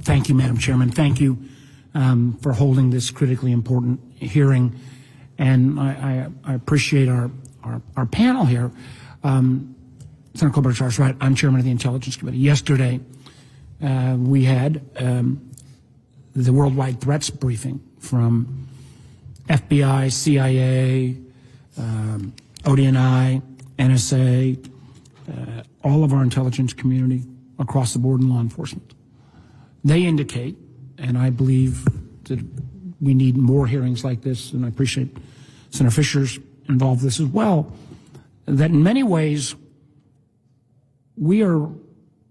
Thank you, Madam Chairman. Thank you for holding this critically important hearing. And I appreciate our panel here. Senator Klobuchar is right. I'm chairman of the Intelligence Committee. Yesterday, we had the worldwide threats briefing from FBI, CIA, ODNI, NSA, all of our intelligence community across the board in law enforcement. They indicate, and I believe that we need more hearings like this, and I appreciate Senator Fisher's involved in this as well, that in many ways we are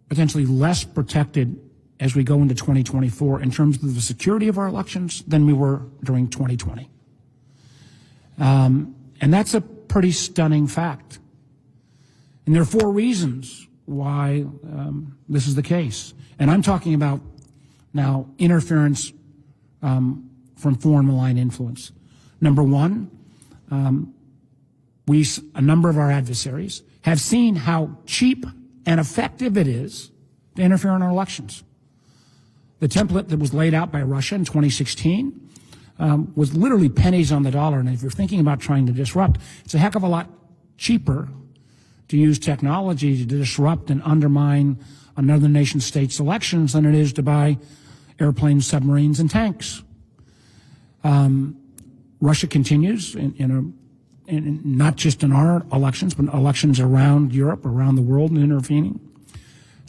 potentially less protected as we go into 2024 in terms of the security of our elections than we were during 2020. And that's a pretty stunning fact. And there are 4 reasons why this is the case. And I'm talking about now interference from foreign malign influence. Number one, a number of our adversaries have seen how cheap and effective it is to interfere in our elections. The template that was laid out by Russia in 2016 was literally pennies on the dollar. And if you're thinking about trying to disrupt, it's a heck of a lot cheaper to use technology to disrupt and undermine another nation state's elections than it is to buy airplanes, submarines, and tanks. Russia continues in not just in our elections, but elections around Europe, around the world, and intervening.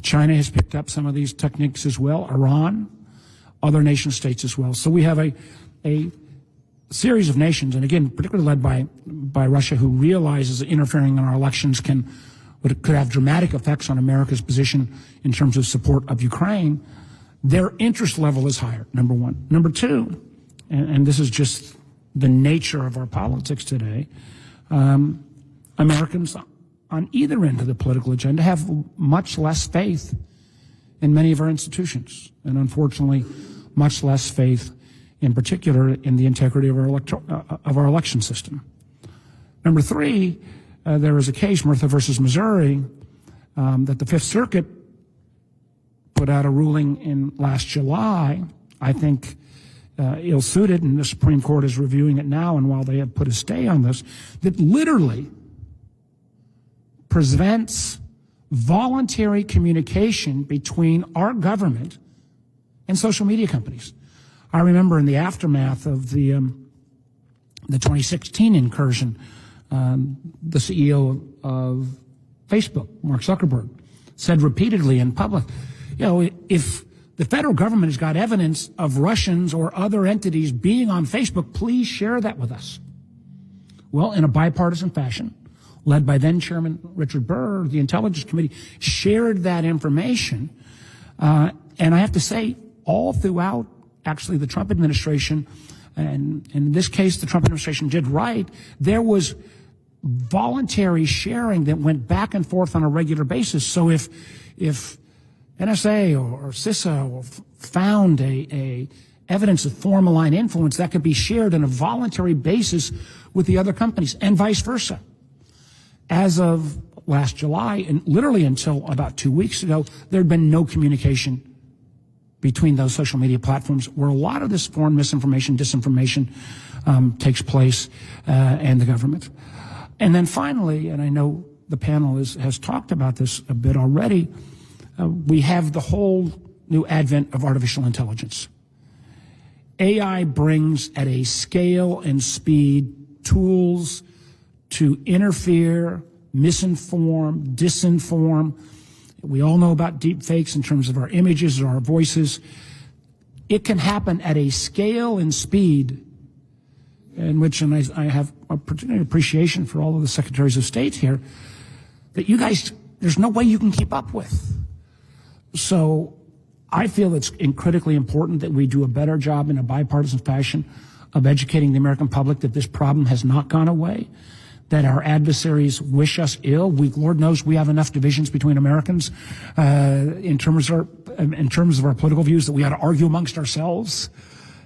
China has picked up some of these techniques as well, Iran, other nation states as well. So we have a series of nations, and again, particularly led by Russia, who realizes that interfering in our elections could have dramatic effects on America's position in terms of support of Ukraine. Their interest level is higher, number one. Number two, and this is just the nature of our politics today, Americans on either end of the political agenda have much less faith in many of our institutions, and unfortunately, much less faith in particular in the integrity of our election system. Number three, there is a case, Murtha versus Missouri, that the Fifth Circuit put out a ruling in last July, I think ill-suited, and the Supreme Court is reviewing it now, and while they have put a stay on this, that literally prevents voluntary communication between our government and social media companies. I remember in the aftermath of the 2016 incursion, the CEO of Facebook, Mark Zuckerberg, said repeatedly in public, if the federal government has got evidence of Russians or other entities being on Facebook, please share that with us. Well, in a bipartisan fashion, led by then Chairman Richard Burr, the Intelligence Committee shared that information. And I have to say, all throughout, actually, the Trump administration, and in this case, the Trump administration did right, there was voluntary sharing that went back and forth on a regular basis. So if NSA or CISA found a evidence of foreign malign influence, that could be shared on a voluntary basis with the other companies, and vice versa. As of last July, and literally until about 2 weeks ago, there had been no communication between those social media platforms where a lot of this foreign misinformation, disinformation takes place, and the government. And then finally, and I know the panel has talked about this a bit already, we have the whole new advent of artificial intelligence. AI brings at a scale and speed tools to interfere, misinform, disinform. We all know about deep fakes in terms of our images or our voices. It can happen at a scale and speed in which, and I have a particular appreciation for all of the secretaries of state here, that you guys, there's no way you can keep up with. So I feel it's critically important that we do a better job in a bipartisan fashion of educating the American public that this problem has not gone away, that our adversaries wish us ill. Lord knows we have enough divisions between Americans in terms of our political views that we ought to argue amongst ourselves,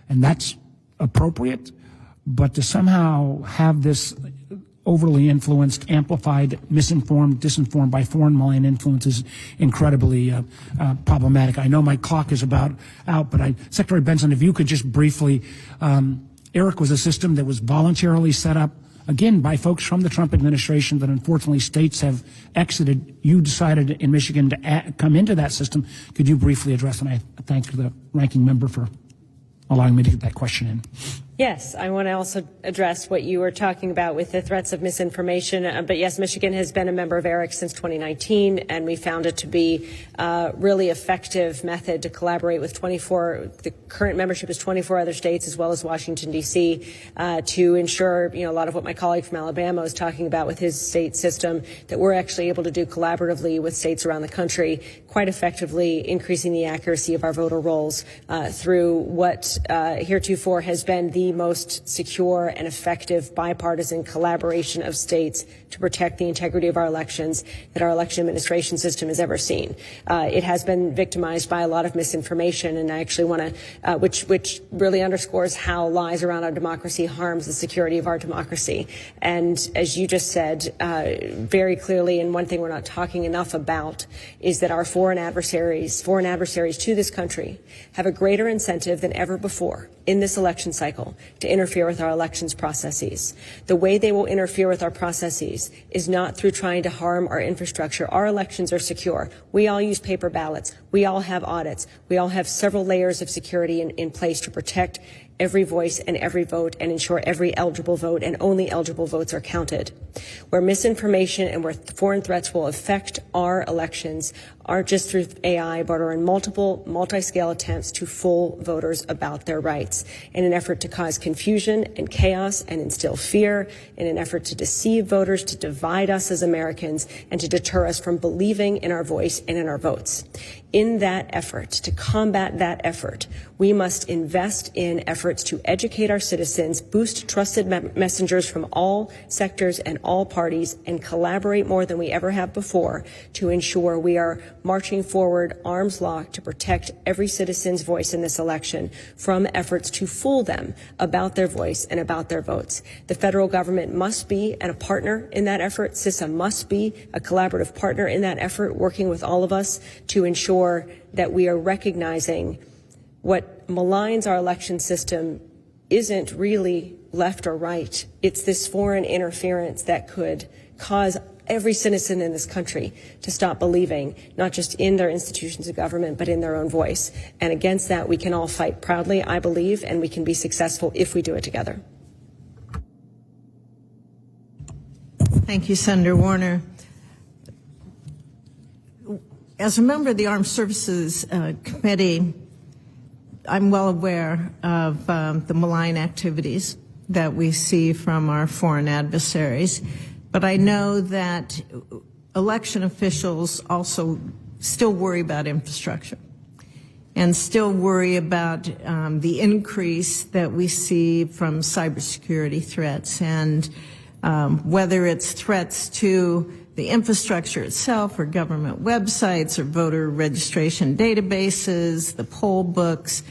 and that's appropriate. But to somehow have this overly influenced, amplified, misinformed, disinformed by foreign malign influence is incredibly problematic. I know my clock is about out, but Secretary Benson, if you could just briefly, ERIC was a system that was voluntarily set up, again, by folks from the Trump administration that unfortunately states have exited. You decided in Michigan to come into that system. Could you briefly address, and I thank the ranking member for allowing me to get that question in. Yes, I want to also address what you were talking about with the threats of misinformation. But yes, Michigan has been a member of ERIC since 2019, and we found it to be a really effective method to collaborate with 24, the current membership is 24 other states as well as Washington, D.C., to ensure, a lot of what my colleague from Alabama was talking about with his state system, that we're actually able to do collaboratively with states around the country, quite effectively increasing the accuracy of our voter rolls through what heretofore has been the most secure and effective bipartisan collaboration of states to protect the integrity of our elections that our election administration system has ever seen. It has been victimized by a lot of misinformation, and I actually want to, which really underscores how lies around our democracy harms the security of our democracy. And as you just said very clearly, and one thing we're not talking enough about is that our foreign adversaries to this country have a greater incentive than ever before in this election cycle to interfere with our elections processes. The way they will interfere with our processes is not through trying to harm our infrastructure. Our elections are secure. We all use paper ballots. We all have audits. We all have several layers of security in place to protect every voice and every vote and ensure every eligible vote and only eligible votes are counted. Where misinformation and where foreign threats will affect our elections aren't just through AI, but are in multiple, multi-scale attempts to fool voters about their rights in an effort to cause confusion and chaos and instill fear, in an effort to deceive voters, to divide us as Americans, and to deter us from believing in our voice and in our votes. In that effort, to combat that effort, we must invest in efforts to educate our citizens, boost trusted messengers from all sectors and all parties, and collaborate more than we ever have before to ensure we are marching forward arms locked to protect every citizen's voice in this election from efforts to fool them about their voice and about their votes. The federal government must be a partner in that effort. CISA must be a collaborative partner in that effort, working with all of us to ensure that we are recognizing what maligns our election system isn't really left or right. It's this foreign interference that could cause every citizen in this country to stop believing, not just in their institutions of government, but in their own voice. And against that, we can all fight proudly, I believe, and we can be successful if we do it together. Thank you, Senator Warner. As a member of the Armed Services Committee, I'm well aware of the malign activities that we see from our foreign adversaries, but I know that election officials also still worry about infrastructure and still worry about the increase that we see from cybersecurity threats, and whether it's threats to the infrastructure itself or government websites or voter registration databases, the poll books.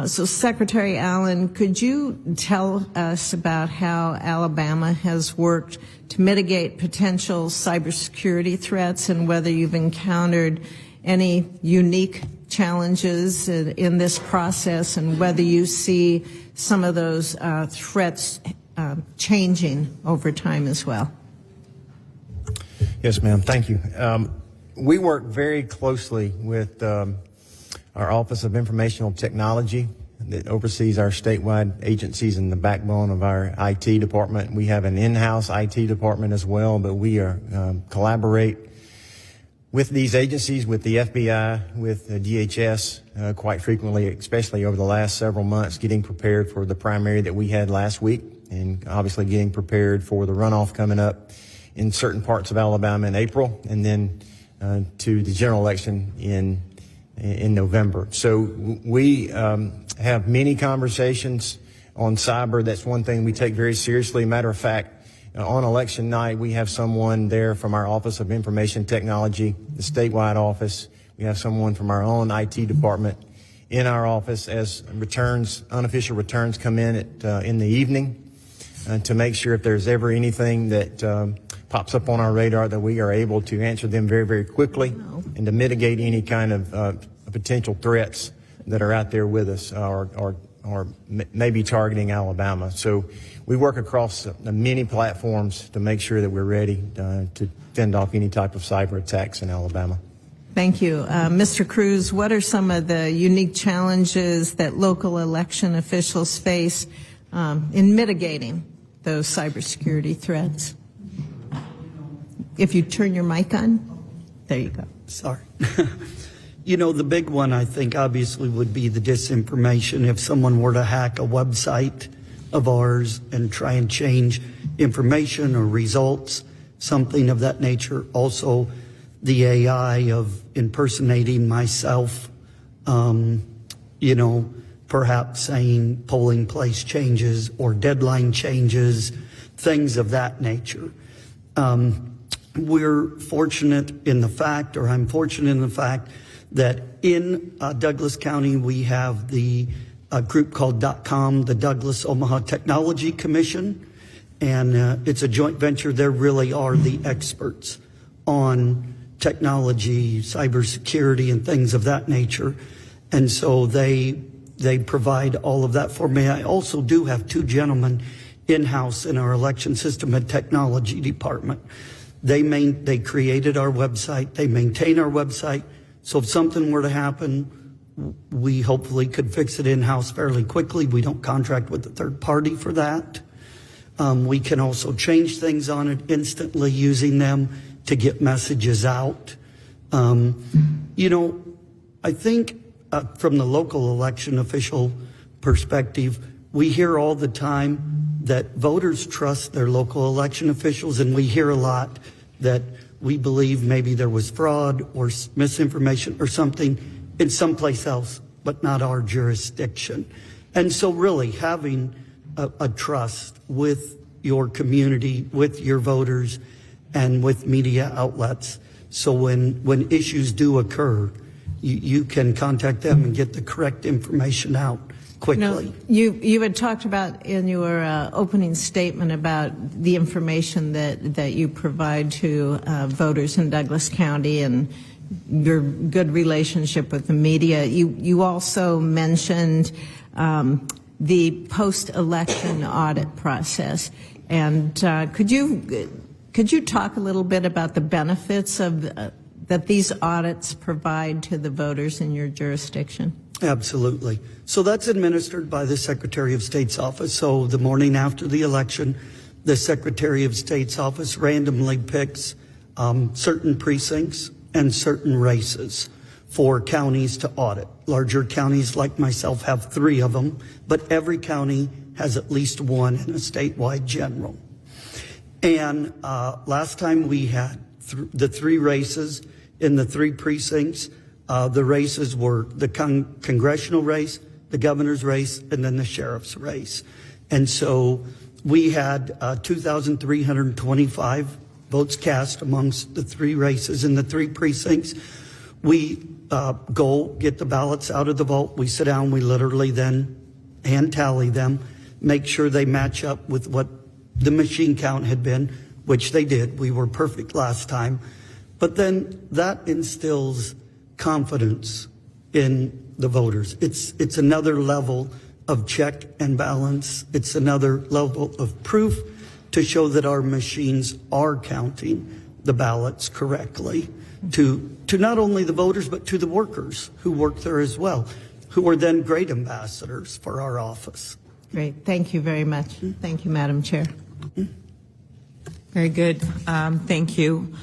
So Secretary Allen, could you tell us about how Alabama has worked to mitigate potential cybersecurity threats and whether you've encountered any unique challenges in this process and whether you see some of those threats changing over time as well? Yes, ma'am. Thank you. We work very closely with our Office of Informational Technology that oversees our statewide agencies and the backbone of our IT department. We have an in-house IT department as well, but we collaborate with these agencies, with the FBI, with the DHS quite frequently, especially over the last several months, getting prepared for the primary that we had last week and obviously getting prepared for the runoff coming up in certain parts of Alabama in April, and then to the general election in November. So we have many conversations on cyber. That's one thing we take very seriously. Matter of fact, on election night, we have someone there from our Office of Information Technology, the statewide office. We have someone from our own IT department in our office as unofficial returns come in in the evening. to make sure if there's ever anything that pops up on our radar that we are able to answer them very, very quickly and to mitigate any kind of potential threats that are out there with us or maybe targeting Alabama. So we work across many platforms to make sure that we're ready to fend off any type of cyber attacks in Alabama. Thank you. Mr. Cruz, what are some of the unique challenges that local election officials face in mitigating those cybersecurity threats? If you turn your mic on, there you go. Sorry. You know, the big one, I think, obviously would be the disinformation. If someone were to hack a website of ours and try and change information or results, something of that nature. Also, the AI of impersonating myself, you know, perhaps saying polling place changes or deadline changes, things of that nature. We're fortunate in the fact, or I'm fortunate in the fact, that in Douglas County we have the group called .com, the Douglas Omaha Technology Commission, and it's a joint venture. They really are the experts on technology, cybersecurity, and things of that nature, and so they provide all of that for me. I also do have two gentlemen in-house in our election system and technology department. They created our website. They maintain our website. So if something were to happen, we hopefully could fix it in-house fairly quickly. We don't contract with a third party for that. We can also change things on it instantly using them to get messages out. You know, I think from the local election official perspective, we hear all the time that voters trust their local election officials, and we hear a lot that we believe maybe there was fraud or misinformation or something in someplace else, but not our jurisdiction. And so really having a trust with your community, with your voters, and with media outlets. So when issues do occur, you can contact them and get the correct information out quickly. You had talked about in your opening statement about the information that you provide to voters in Douglas County and your good relationship with the media. You also mentioned the post-election audit process, and could you talk a little bit about the benefits of that these audits provide to the voters in your jurisdiction? Absolutely. So that's administered by the Secretary of State's office. So the morning after the election, the Secretary of State's office randomly picks certain precincts and certain races for counties to audit. Larger counties like myself have 3 of them, but every county has at least 1 in a statewide general. And last time we had the 3 races in the 3 precincts. The races were the congressional race, the governor's race, and then the sheriff's race. And so we had 2,325 votes cast amongst the 3 races in the 3 precincts. We go get the ballots out of the vault. We sit down. We literally then hand tally them, make sure they match up with what the machine count had been, which they did. We were perfect last time. But then that instills confidence in the voters. It's another level of check and balance. It's another level of proof to show that our machines are counting the ballots correctly to not only the voters, but to the workers who work there as well, who are then great ambassadors for our office. Great. Thank you very much. Thank you, Madam Chair. Very good. Thank you.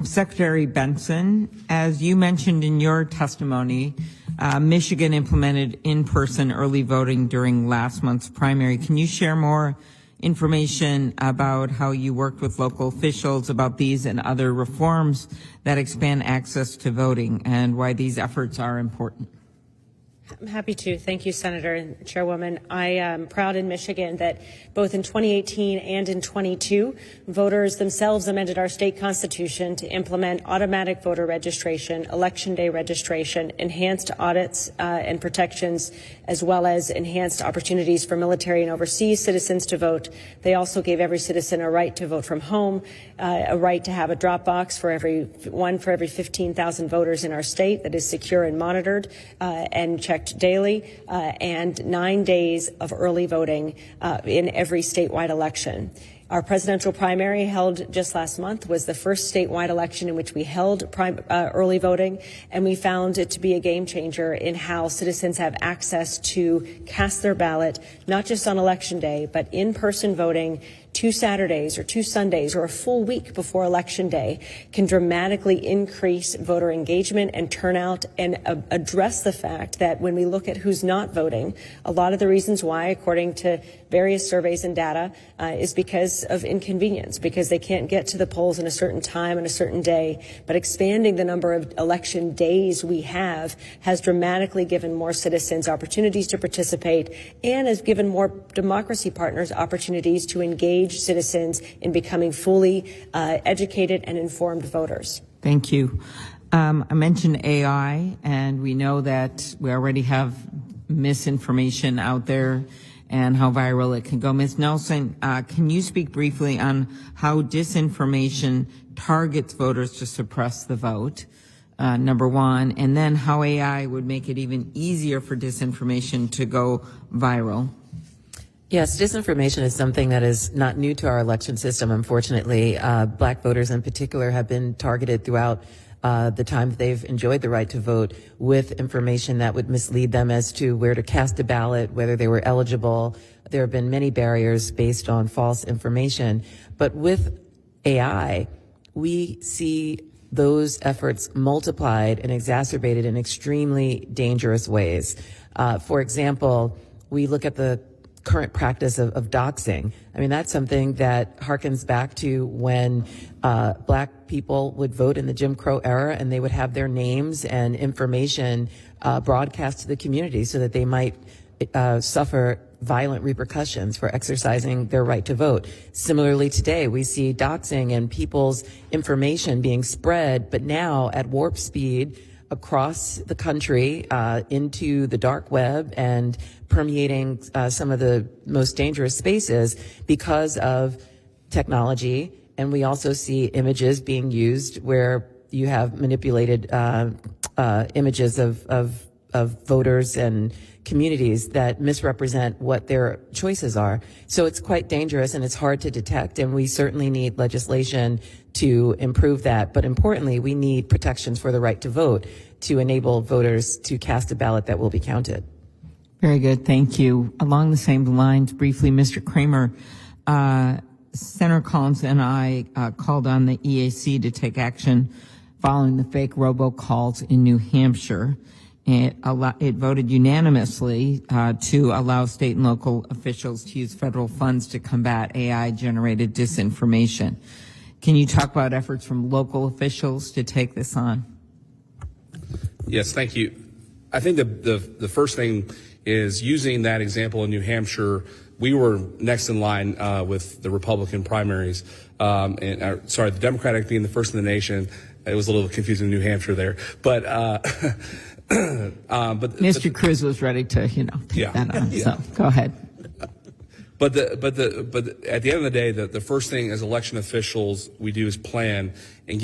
Secretary Benson, as you mentioned in your testimony, Michigan implemented in-person early voting during last month's primary. Can you share more information about how you worked with local officials about these and other reforms that expand access to voting and why these efforts are important? I'm happy to. Thank you, Senator and Chairwoman. I am proud in Michigan that both in 2018 and in 22, voters themselves amended our state constitution to implement automatic voter registration, election day registration, enhanced audits and protections, as well as enhanced opportunities for military and overseas citizens to vote. They also gave every citizen a right to vote from home, a right to have a drop box for every 15,000 voters in our state that is secure and monitored and checked daily, and 9 days of early voting in every statewide election. Our presidential primary held just last month was the first statewide election in which we held early voting, and we found it to be a game changer in how citizens have access to cast their ballot, not just on Election Day, but in-person voting 2 Saturdays or 2 Sundays or a full week before Election Day can dramatically increase voter engagement and turnout and address the fact that when we look at who's not voting, a lot of the reasons why, according to various surveys and data, is because of inconvenience, because they can't get to the polls in a certain time and a certain day. But expanding the number of election days we have has dramatically given more citizens opportunities to participate and has given more democracy partners opportunities to engage citizens in becoming fully educated and informed voters. Thank you. I mentioned AI, and we know that we already have misinformation out there and how viral it can go. Ms. Nelson, can you speak briefly on how disinformation targets voters to suppress the vote, number one, and then how AI would make it even easier for disinformation to go viral? Yes, disinformation is something that is not new to our election system, unfortunately. Black voters in particular have been targeted throughout the time they've enjoyed the right to vote with information that would mislead them as to where to cast a ballot, whether they were eligible. There have been many barriers based on false information. But with AI, we see those efforts multiplied and exacerbated in extremely dangerous ways. For example, we look at the current practice of doxing. I mean, that's something that harkens back to when black people would vote in the Jim Crow era, and they would have their names and information broadcast to the community so that they might suffer violent repercussions for exercising their right to vote. Similarly, today we see doxing and people's information being spread, but now at warp speed across the country into the dark web and permeating some of the most dangerous spaces because of technology. And we also see images being used where you have manipulated images of voters and communities that misrepresent what their choices are. So it's quite dangerous and it's hard to detect, and we certainly need legislation to improve that. But importantly, we need protections for the right to vote to enable voters to cast a ballot that will be counted. Very good. Thank you. Along the same lines, briefly, Mr. Kramer, Senator Collins and I called on the EAC to take action following the fake robocalls in New Hampshire. It voted unanimously to allow state and local officials to use federal funds to combat AI-generated disinformation. Can you talk about efforts from local officials to take this on? Yes, thank you. I think the first thing is using that example in New Hampshire. We were next in line with the Republican primaries, the Democratic being the first in the nation. It was a little confusing in New Hampshire there, but Mr. Cruz was ready to, take that on. So go ahead. But at the end of the day, the first thing as election officials we do is plan and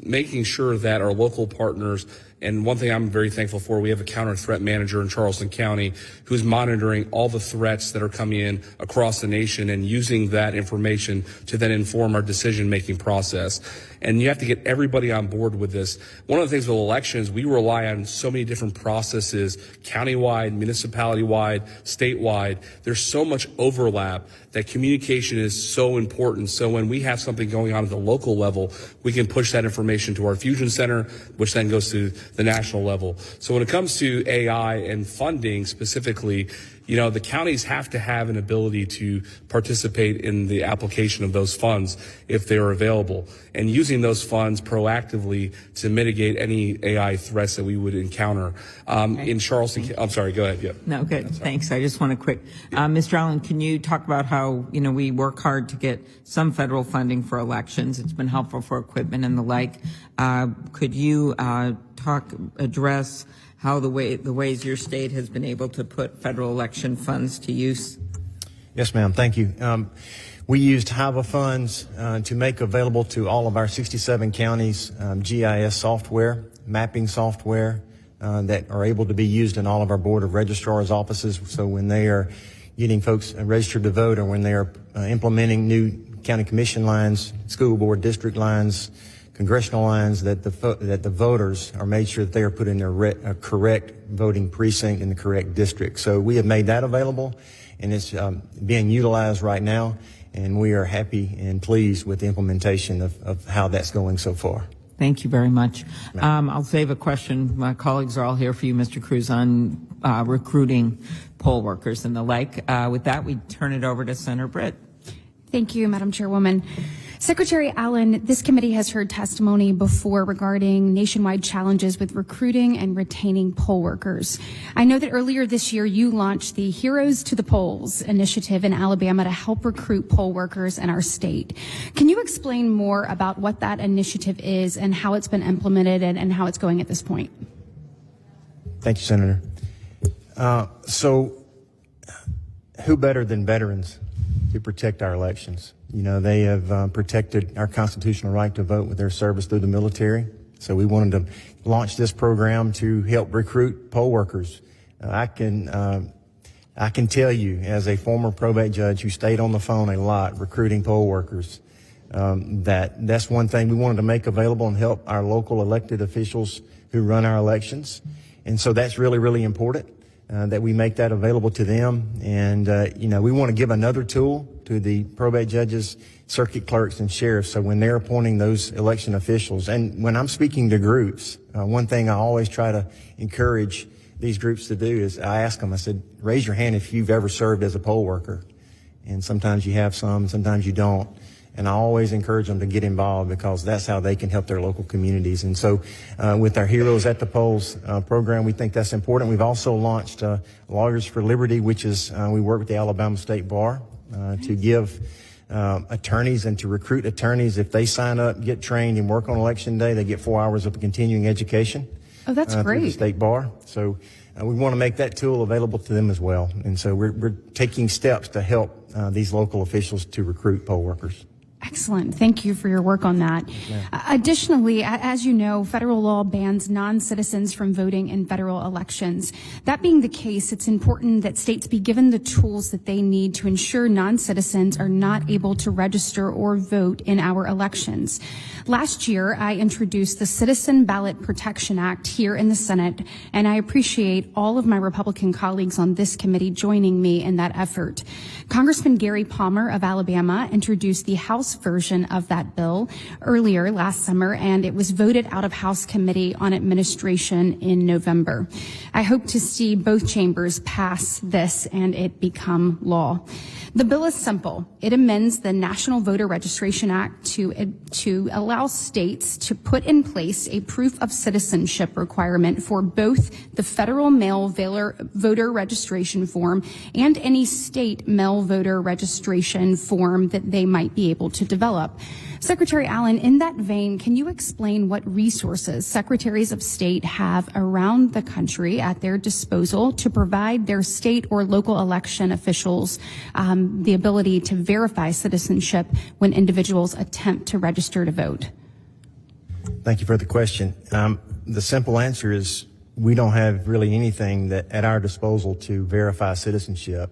making sure that our local partners. And one thing I'm very thankful for, we have a counter threat manager in Charleston County who's monitoring all the threats that are coming in across the nation and using that information to then inform our decision-making process. And you have to get everybody on board with this. One of the things with elections, we rely on so many different processes, countywide, municipality-wide, statewide. There's so much overlap that communication is so important. So when we have something going on at the local level, we can push that information to our Fusion Center, which then goes to the national level. So when it comes to AI and funding specifically, the counties have to have an ability to participate in the application of those funds if they are available, and using those funds proactively to mitigate any AI threats that we would encounter. In Charleston, I'm sorry, go ahead. Yeah. No, good. Thanks. I just want to quick, Mr. Allen, can you talk about how, we work hard to get some federal funding for elections? It's been helpful for equipment and the like. Could you address how the ways your state has been able to put federal election funds to use? Yes, ma'am. Thank you. We used HIVA funds to make available to all of our 67 counties GIS software, mapping software that are able to be used in all of our Board of Registrars offices. So when they are getting folks registered to vote, or when they are implementing new county commission lines, school board district lines, congressional lines, that the voters are made sure that they are put in their correct voting precinct in the correct district. So we have made that available, and it's being utilized right now, and we are happy and pleased with the implementation of how that's going so far. Thank you very much. I'll save a question. My colleagues are all here for you, Mr. Cruz, on recruiting poll workers and the like. With that, we turn it over to Senator Britt. Thank you, Madam Chairwoman. Secretary Allen, this committee has heard testimony before regarding nationwide challenges with recruiting and retaining poll workers. I know that earlier this year you launched the Heroes to the Polls initiative in Alabama to help recruit poll workers in our state. Can you explain more about what that initiative is and how it's been implemented and how it's going at this point? Thank you, Senator. So who better than veterans to protect our elections? They have protected our constitutional right to vote with their service through the military. So we wanted to launch this program to help recruit poll workers. I can tell you, as a former probate judge who stayed on the phone a lot recruiting poll workers, that's one thing we wanted to make available and help our local elected officials who run our elections. And so that's really, really important. That we make that available to them. And, we want to give another tool to the probate judges, circuit clerks, and sheriffs. So when they're appointing those election officials, and when I'm speaking to groups, one thing I always try to encourage these groups to do is I ask them, I said, raise your hand if you've ever served as a poll worker. And sometimes you have some, sometimes you don't. And I always encourage them to get involved because that's how they can help their local communities. And so with our Heroes at the Polls program, we think that's important. We've also launched Lawyers for Liberty, which is we work with the Alabama State Bar to give attorneys and to recruit attorneys. If they sign up, get trained, and work on Election Day, they get 4 hours of continuing education. Oh, that's great. Through the State Bar. So we want to make that tool available to them as well. And so we're taking steps to help these local officials to recruit poll workers. Excellent. Thank you for your work on that. Additionally, as you know, federal law bans non-citizens from voting in federal elections. That being the case, it's important that states be given the tools that they need to ensure non-citizens are not able to register or vote in our elections. Last year, I introduced the Citizen Ballot Protection Act here in the Senate, and I appreciate all of my Republican colleagues on this committee joining me in that effort. Congressman Gary Palmer of Alabama introduced the House version of that bill earlier last summer, and it was voted out of House Committee on Administration in November. I hope to see both chambers pass this and it become law. The bill is simple. It amends the National Voter Registration Act to allow states to put in place a proof of citizenship requirement for both the federal mail voter registration form and any state mail voter registration form that they might be able to develop. Secretary Allen, in that vein, can you explain what resources secretaries of state have around the country at their disposal to provide their state or local election officials the ability to verify citizenship when individuals attempt to register to vote? Thank you for the question. The simple answer is we don't have really anything that at our disposal to verify citizenship.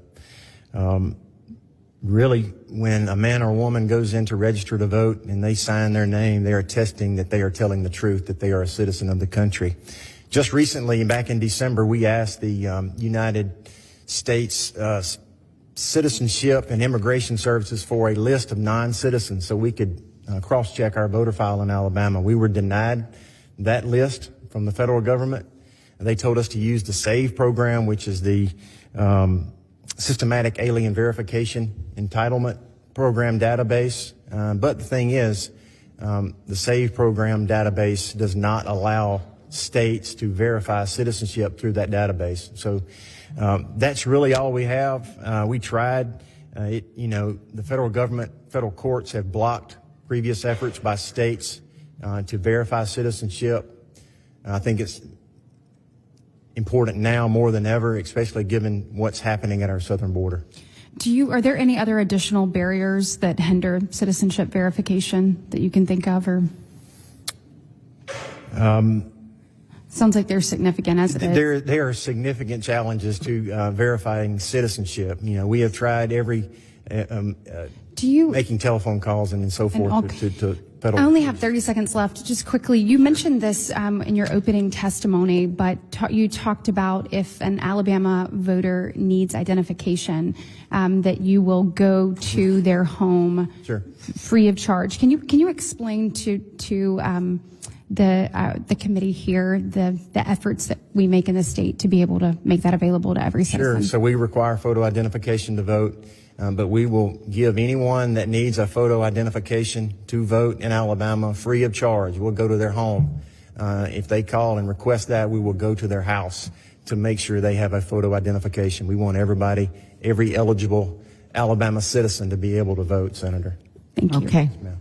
Really, when a man or woman goes in to register to vote and they sign their name, they are attesting that they are telling the truth, that they are a citizen of the country. Just recently, back in December, we asked the United States Citizenship and Immigration Services for a list of non-citizens so we could cross-check our voter file in Alabama. We were denied that list from the federal government. They told us to use the SAVE program, which is the systematic alien verification entitlement program database. But the thing is, the SAVE program database does not allow states to verify citizenship through that database. So that's really all we have. We tried. The federal government, federal courts have blocked previous efforts by states to verify citizenship. I think it's important now more than ever, especially given what's happening at our southern border. Are there any other additional barriers that hinder citizenship verification that you can think of, or? Sounds like they're significant as it is. There are significant challenges to verifying citizenship. We have tried making telephone calls and so forth to federal. I only have 30 seconds left. Just quickly, you mentioned this in your opening testimony, but you talked about if an Alabama voter needs identification, that you will go to their home free of charge. Can you explain to the committee here the efforts that we make in the state to be able to make that available to every citizen? Sure. So we require photo identification to vote. But we will give anyone that needs a photo identification to vote in Alabama free of charge. We'll go to their home. If they call and request that, we will go to their house to make sure they have a photo identification. We want every eligible Alabama citizen to be able to vote, Senator. Thank you. Okay. Yes, ma'am.